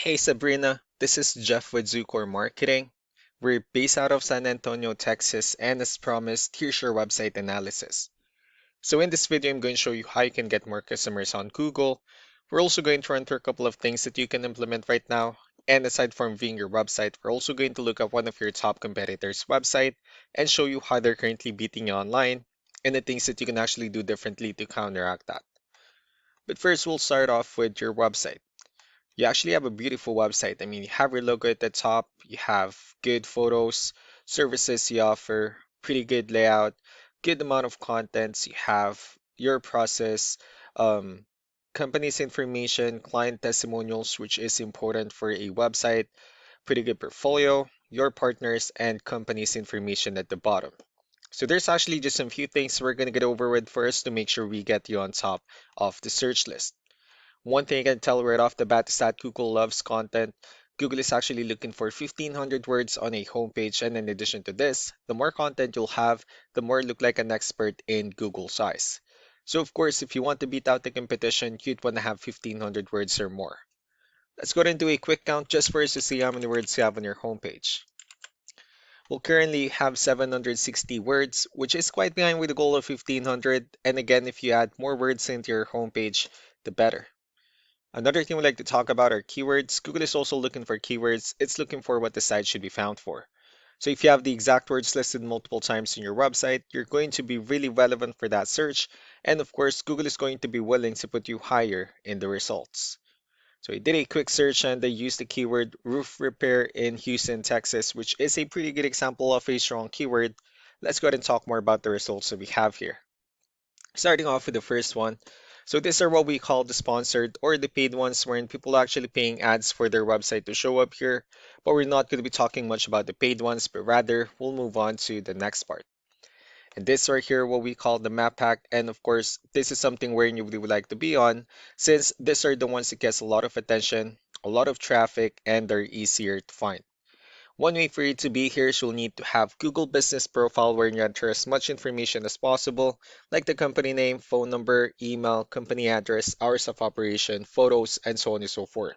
Hey Sabrina, this is Jeff with Zucor Marketing. We're based out of San Antonio, Texas, and as promised, here's your website analysis. So in this video, I'm going to show you how you can get more customers on Google. We're also going to run through a couple of things that you can implement right now. And aside from viewing your website, we're also going to look at one of your top competitors' website and show you how they're currently beating you online and the things that you can actually do differently to counteract that. But first, we'll start off with your website. You actually have a beautiful website. I mean, you have your logo at the top, you have good photos, services you offer, pretty good layout, good amount of contents, you have your process, um, company's information, client testimonials, which is important for a website, pretty good portfolio, your partners, and company's information at the bottom. So there's actually just some few things we're going to get over with first to make sure we get you on top of the search list. One thing I can tell right off the bat is that Google loves content. Google is actually looking for 1,500 words on a homepage, and in addition to this, the more content you'll have, the more you look like an expert in Google's eyes. So, of course, if you want to beat out the competition, you'd want to have 1,500 words or more. Let's go into a quick count just for us to see how many words you have on your homepage. We'll currently have 760 words, which is quite behind with the goal of 1,500. And again, if you add more words into your homepage, the better. Another thing we like to talk about are keywords. Google is also looking for keywords. It's looking for what the site should be found for. So if you have the exact words listed multiple times in your website, you're going to be really relevant for that search. And of course, Google is going to be willing to put you higher in the results. So I did a quick search and I used the keyword roof repair in Houston, Texas, which is a pretty good example of a strong keyword. Let's go ahead and talk more about the results that we have here. Starting off with the first one. So these are what we call the sponsored or the paid ones, wherein people are actually paying ads for their website to show up here. But we're not going to be talking much about the paid ones, but rather we'll move on to the next part. And this right here, what we call the map pack. And of course, this is something where you really would like to be on, since these are the ones that gets a lot of attention, a lot of traffic, and they're easier to find. One way for you to be here is you'll need to have Google Business Profile where you enter as much information as possible, like the company name, phone number, email, company address, hours of operation, photos, and so on and so forth.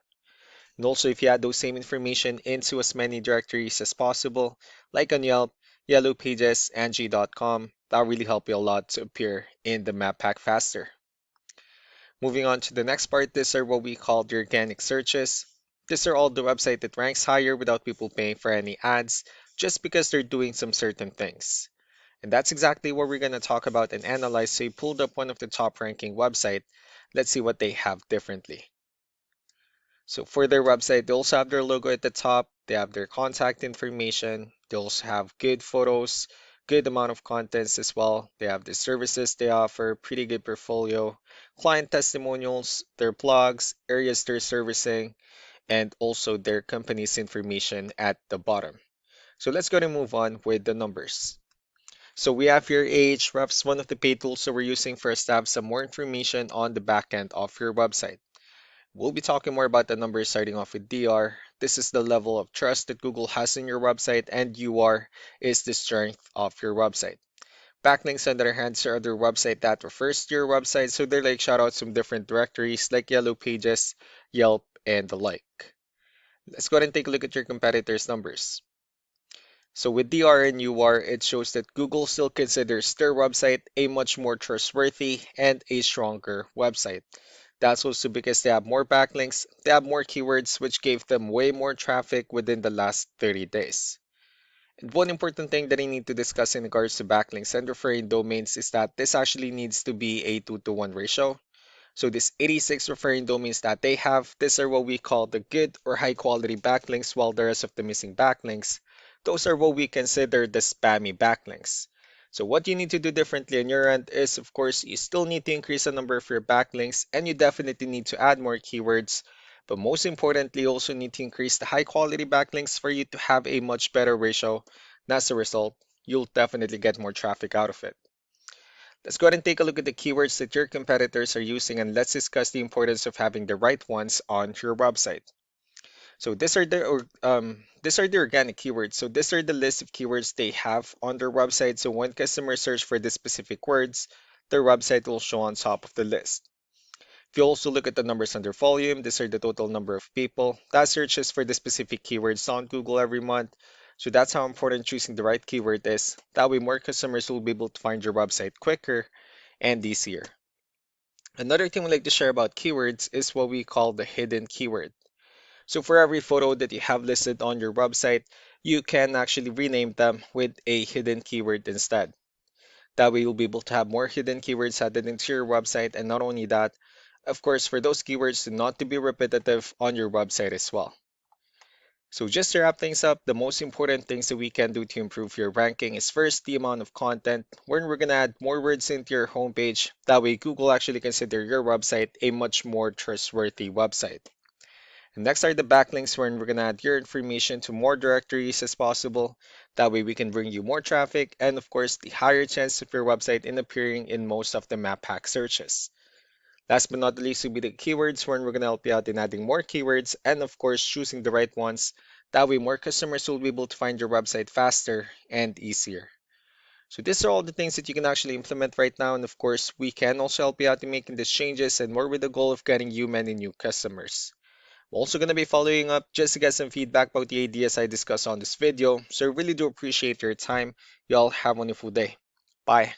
And also, if you add those same information into as many directories as possible, like on Yelp, Yellow Pages, Angie.com, that'll really help you a lot to appear in the map pack faster. Moving on to the next part, these are what we call the organic searches. These are all the website that ranks higher without people paying for any ads, just because they're doing some certain things. And that's exactly what we're going to talk about and analyze. So you pulled up one of the top ranking website. Let's see what they have differently. So for their website, they also have their logo at the top. They have their contact information. They also have good photos, good amount of contents as well. They have the services they offer, pretty good portfolio, client testimonials, their blogs, areas they're servicing, and also their company's information at the bottom. So let's go and move on with the numbers. So we have here Ahrefs, one of the paid tools that we're using for us to have some more information on the back end of your website. We'll be talking more about the numbers starting off with DR. This is the level of trust that Google has in your website, and UR is the strength of your website. Backlinks, on the other hand, are other website that refers to your website, so they're like shoutouts from different directories like Yellow Pages, Yelp, and the like. Let's go ahead and take a look at your competitors' numbers. So with DR and UR, it shows that Google still considers their website a much more trustworthy and a stronger website. That's also because they have more backlinks, they have more keywords, which gave them way more traffic within the last 30 days. And one important thing that I need to discuss in regards to backlinks and referring domains is that this actually needs to be a 2 to 1 ratio. So this 86 referring domains that they have, these are what we call the good or high quality backlinks, while the rest of the missing backlinks, those are what we consider the spammy backlinks. So what you need to do differently on your end is, of course, you still need to increase the number of your backlinks and you definitely need to add more keywords. But most importantly, you also need to increase the high quality backlinks for you to have a much better ratio. And as a result, you'll definitely get more traffic out of it. Let's go ahead and take a look at the keywords that your competitors are using and let's discuss the importance of having the right ones on your website. So these are the organic keywords. So these are the list of keywords they have on their website. So when customers search for the specific words, their website will show on top of the list. If you also look at the numbers under volume, these are the total number of people that searches for the specific keywords on Google every month. So that's how important choosing the right keyword is. That way more customers will be able to find your website quicker and easier. Another thing we like to share about keywords is what we call the hidden keyword. So for every photo that you have listed on your website, you can actually rename them with a hidden keyword instead. That way you'll be able to have more hidden keywords added into your website, and not only that, of course, for those keywords to not to be repetitive on your website as well. So just to wrap things up, the most important things that we can do to improve your ranking is first the amount of content, where we're gonna add more words into your homepage. That way Google actually consider your website a much more trustworthy website. And next are the backlinks, where we're gonna add your information to more directories as possible. That way we can bring you more traffic and of course the higher chance of your website in appearing in most of the map hack searches. Last but not least will be the keywords, where we're gonna help you out in adding more keywords and of course choosing the right ones. That way more customers will be able to find your website faster and easier. So these are all the things that you can actually implement right now, and of course we can also help you out in making these changes and more with the goal of getting you many new customers. I'm also going to be following up just to get some feedback about the ideas I discussed on this video, so I really do appreciate your time. Y'all have a wonderful day. Bye.